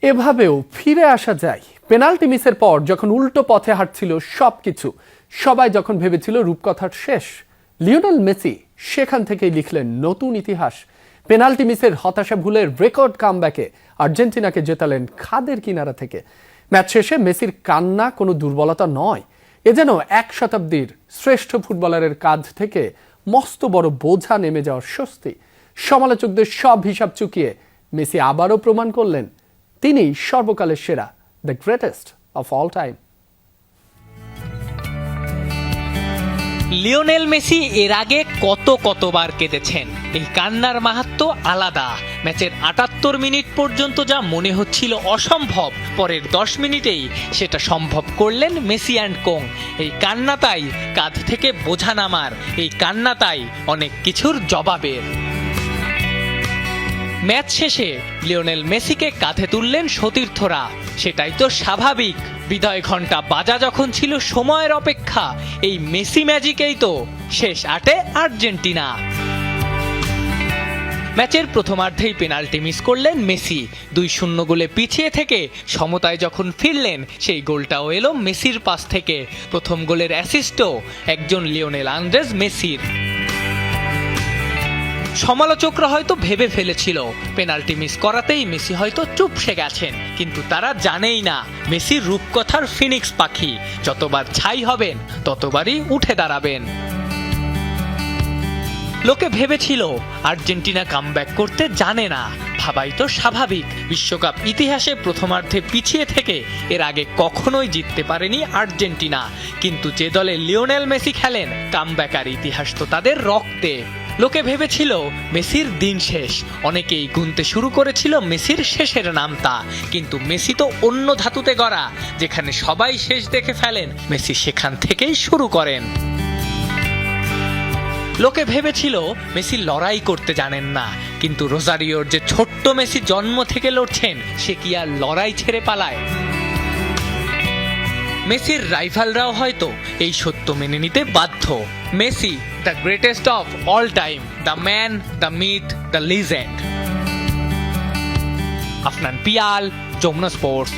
এভাবেও ফিরে আসা যায়। পেনাল্টি মিসের পর যখন উল্টো পথে হাঁটছিল সবকিছু, সবাই যখন ভেবেছিল রূপকথার শেষ, লিওনেল মেসি সেখান থেকেই লিখলেন নতুন ইতিহাস। পেনাল্টি মিসের হতাশা ভুলের রেকর্ড কামব্যাকে আর্জেন্টিনাকে জেতালেন খাদের কিনারা থেকে। ম্যাচ শেষে মেসির কান্না কোনো দুর্বলতা নয়, এ যেন এক শতাব্দীর শ্রেষ্ঠ ফুটবলারের কাঁধ থেকে মস্ত বড় বোঝা নেমে যাওয়ার স্বস্তি। সমালোচকদের সব হিসাব চুকিয়ে মেসি আবারও প্রমাণ করলেন তিনি সর্বকালের সেরা, the greatest of all time. Lionel Messi এর আগে কতবার কেঁদেছেন। এই কান্নার মাহাত্ম্য আলাদা। ম্যাচের ৭৮ মিনিট পর্যন্ত যা মনে হচ্ছিল অসম্ভব, পরের ১০ মিনিটেই সেটা সম্ভব করলেন মেসি অ্যান্ড কোং। এই কান্নাটাই কাঁধ থেকে বোঝা নামার, এই কান্নাটাই অনেক কিছুর জবাবের। ম্যাচ শেষে লিওনেল মেসিকে কাঁধে তুললেন সতীর্থরা, সেটাই তো স্বাভাবিক। বিদায় ঘণ্টা বাজা যখন ছিল সময়ের অপেক্ষা, এই মেসি ম্যাজিকেই তো শেষ আটে আর্জেন্টিনা। ম্যাচের প্রথমার্ধেই পেনাল্টি মিস করলেন মেসি। ২-০ গোলে পিছিয়ে থেকে সমতায় যখন ফিরলেন, সেই গোলটাও এলো মেসির পাস থেকে। প্রথম গোলের অ্যাসিস্টও একজন লিওনেল আন্দ্রেস মেসির। সমালোচকরা হয়তো ভেবে ফেলেছিল পেনাল্টি মিস করাতেই মেসি হয়তো চুপসে গেছেন, কিন্তু তারা জানেই না মেসির রূপকথার ফিনিক্স পাখি যতবার ছাই হবেন ততবারই উঠে দাঁড়াবেন। লোকে ভেবেছিল আর্জেন্টিনা কামব্যাক করতে জানে না, ভাবাই তো স্বাভাবিক। বিশ্বকাপ ইতিহাসে প্রথমার্ধে পিছিয়ে থেকে এর আগে কখনোই জিততে পারেনি আর্জেন্টিনা, কিন্তু যে দলে লিওনেল মেসি খেলেন, কামব্যাকার ইতিহাস তো তাদের রক্তে। লোকে ভেবেছিল মেসির দিন শেষ, অনেকেই গুনতে শুরু করেছিল মেসির শেষের নামটা, কিন্তু মেসি তো অন্য ধাতুতে গড়া। যেখানে সবাই শেষ দেখে ফেলেন, মেসি সেখান থেকেই শুরু করেন। লোকে ভেবেছিল মেসি লড়াই করতে জানেন না, কিন্তু রোজারিওর যে ছোট্ট মেসি জন্ম থেকে লড়ছেন, সে কি আর লড়াই ছেড়ে পালায়? মেসির রাইভালরাও হয়তো এই সত্য মেনে নিতে বাধ্য। Messi the greatest of all time, the man, the myth, the legend. Afnan Piyal, Jamuna sports.